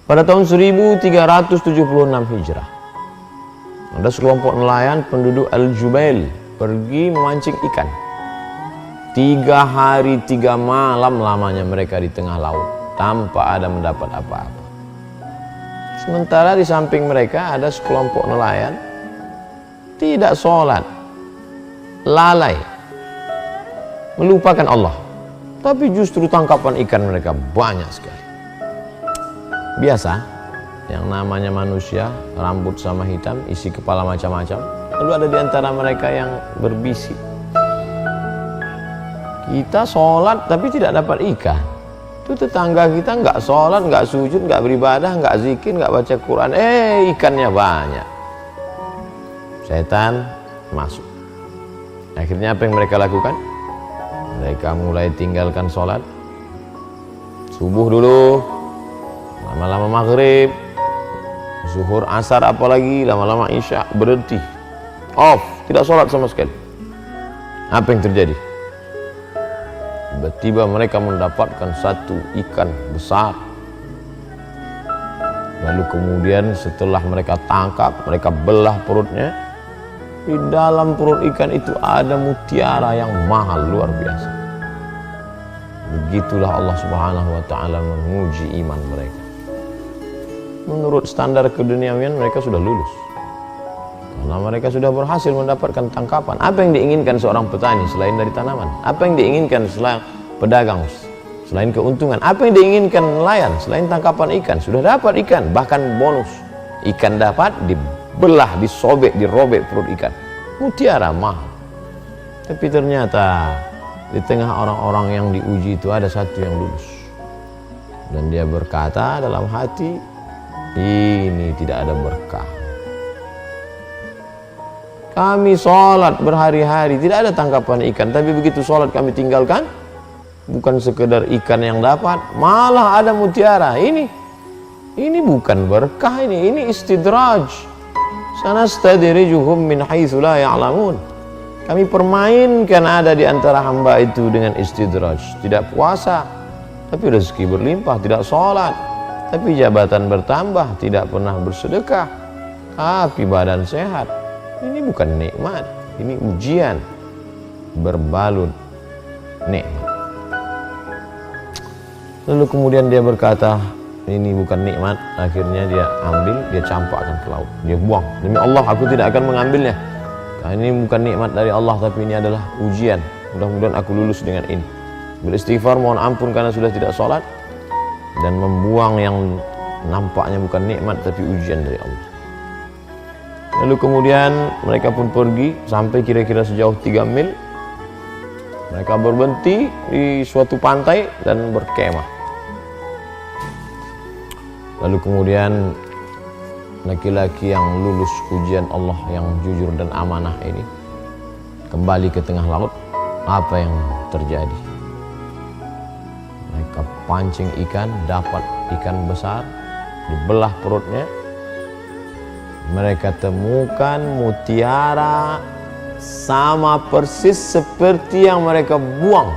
Pada tahun 1376 Hijrah, ada sekelompok nelayan penduduk Al-Jubail pergi memancing ikan. 3 hari 3 malam lamanya mereka di tengah laut tanpa ada mendapat apa-apa. Sementara di samping mereka ada sekelompok nelayan tidak sholat, lalai, melupakan Allah, tapi justru tangkapan ikan mereka banyak sekali. Biasa, yang namanya manusia, rambut sama hitam, isi kepala macam-macam. Lalu ada di antara mereka yang berbisik, kita sholat tapi tidak dapat ikan. Itu tetangga kita nggak sholat, nggak sujud, nggak beribadah, nggak zikir, nggak baca Quran, ikannya banyak. Setan masuk. Akhirnya apa yang mereka lakukan? Mereka mulai tinggalkan sholat subuh dulu, lama-lama maghrib, zuhur, asar, apalagi lama-lama isya, berhenti, off, tidak sholat sama sekali. Apa yang terjadi? Tiba-tiba mereka mendapatkan satu ikan besar. Lalu kemudian setelah mereka tangkap, mereka belah perutnya. Di dalam perut ikan itu ada mutiara yang mahal, luar biasa. Begitulah Allah Subhanahu wa ta'ala menguji iman mereka. Menurut standar keduniawian mereka sudah lulus, karena mereka sudah berhasil mendapatkan tangkapan. Apa yang diinginkan seorang petani selain dari tanaman? Apa yang diinginkan selain pedagang selain keuntungan? Apa yang diinginkan nelayan selain tangkapan ikan? Sudah dapat ikan, bahkan bonus. Ikan dapat, dibelah, disobek, dirobek perut ikan. Mutiara mahal. Tapi ternyata di tengah orang-orang yang diuji itu ada satu yang lulus. Dan dia berkata dalam hati, ini tidak ada berkah. Kami sholat berhari-hari, tidak ada tangkapan ikan, tapi begitu sholat kami tinggalkan, bukan sekedar ikan yang dapat, malah ada mutiara. Ini bukan berkah, ini istidraj. Sanastadrijuhum min haitsu la ya'lamun. Kami permainkan ada di antara hamba itu dengan istidraj. Tidak puasa, tapi rezeki berlimpah, tidak sholat, tapi jabatan bertambah, tidak pernah bersedekah, tapi badan sehat. Ini bukan nikmat, ini ujian berbalut nikmat. Lalu kemudian dia berkata, ini bukan nikmat. Akhirnya dia ambil, dia campakkan ke laut, dia buang. Demi Allah, aku tidak akan mengambilnya. Nah, ini bukan nikmat dari Allah, tapi ini adalah ujian. Mudah-mudahan aku lulus dengan ini. Beristighfar, mohon ampun karena sudah tidak sholat, dan membuang yang nampaknya bukan nikmat tapi ujian dari Allah. Lalu kemudian mereka pun pergi sampai kira-kira sejauh 3 mil. Mereka berhenti di suatu pantai dan berkemah. Lalu kemudian laki-laki yang lulus ujian Allah, yang jujur dan amanah ini kembali ke tengah laut. Apa yang terjadi? Mereka pancing ikan, dapat ikan besar, dibelah perutnya. Mereka temukan mutiara sama persis seperti yang mereka buang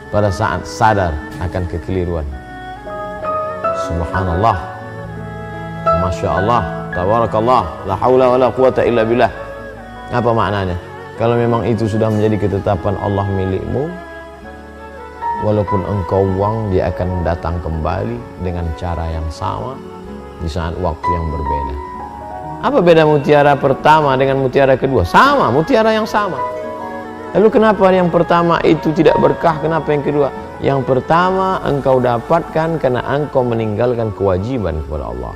pada saat sadar akan kekeliruan. Subhanallah, Masya Allah, Tabarakallah, la haula wa la quwata illa billah. Apa maknanya? Kalau memang itu sudah menjadi ketetapan Allah milikmu, walaupun engkau buang, dia akan datang kembali dengan cara yang sama di saat waktu yang berbeda. Apa beda mutiara pertama dengan mutiara kedua? Sama, mutiara yang sama. Lalu kenapa yang pertama itu tidak berkah? Kenapa yang kedua? Yang pertama engkau dapatkan karena engkau meninggalkan kewajiban kepada Allah.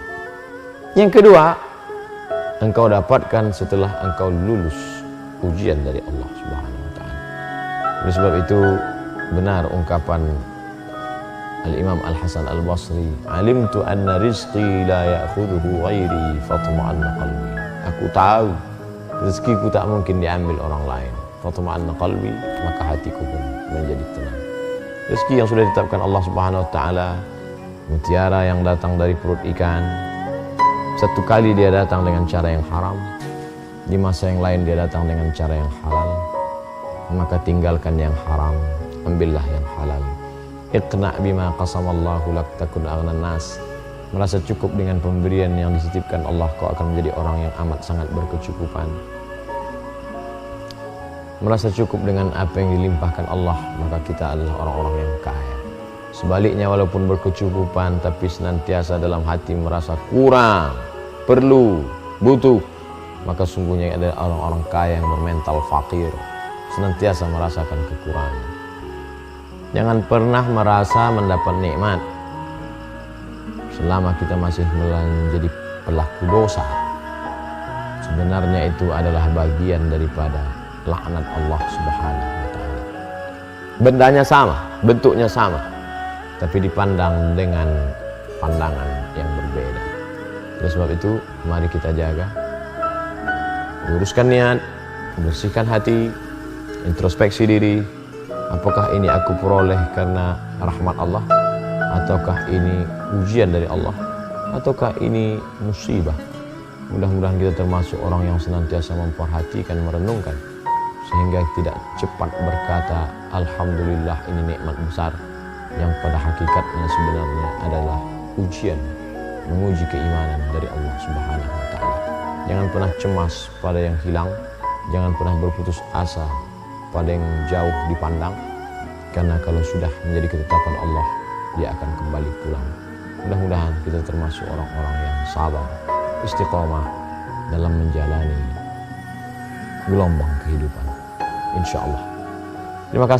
Yang kedua, engkau dapatkan setelah engkau lulus ujian dari Allah Subhanahu wa ta'ala. Oleh sebab itu benar ungkapan Al-Imam Al-Hasan Al-Basri, alimtu anna rizqi la ya'khudhuhu ghairi fatma'anna qalbi. Aku tahu rezekiku tak mungkin diambil orang lain. Fatma'anna qalbi, maka hatiku pun menjadi tenang. Rezeki yang sudah ditetapkan Allah Subhanahu wa ta'ala, mutiara yang datang dari perut ikan, satu kali dia datang dengan cara yang haram, di masa yang lain dia datang dengan cara yang halal. Maka tinggalkan yang haram, ambillah yang halal. Iqna bima qasamallahu lak takun aghnan nas. Merasa cukup dengan pemberian yang dititipkan Allah, kau akan menjadi orang yang amat sangat berkecukupan. Merasa cukup dengan apa yang dilimpahkan Allah, maka kita adalah orang-orang yang kaya. Sebaliknya, walaupun berkecukupan tapi senantiasa dalam hati merasa kurang, perlu, butuh, maka sungguhnya adalah orang-orang kaya yang bermental fakir, senantiasa merasakan kekurangan. Jangan pernah merasa mendapat nikmat selama kita masih menjadi pelaku dosa. Sebenarnya itu adalah bagian daripada laknat Allah Subhanahu wa ta'ala. Bendanya sama, bentuknya sama, tapi dipandang dengan pandangan yang berbeda. Oleh sebab itu, mari kita jaga, luruskan niat, bersihkan hati, introspeksi diri. Apakah ini aku peroleh karena rahmat Allah, ataukah ini ujian dari Allah, ataukah ini musibah? Mudah-mudahan kita termasuk orang yang senantiasa memperhatikan, merenungkan, sehingga tidak cepat berkata alhamdulillah ini nikmat besar, yang pada hakikatnya sebenarnya adalah ujian, menguji keimanan dari Allah Subhanahu wa ta'ala. Jangan pernah cemas pada yang hilang, jangan pernah berputus asa pada yang jauh dipandang, karena kalau sudah menjadi ketetapan Allah, dia akan kembali pulang. Mudah-mudahan kita termasuk orang-orang yang sabar, istiqomah dalam menjalani gelombang kehidupan, insya Allah. Terima kasih.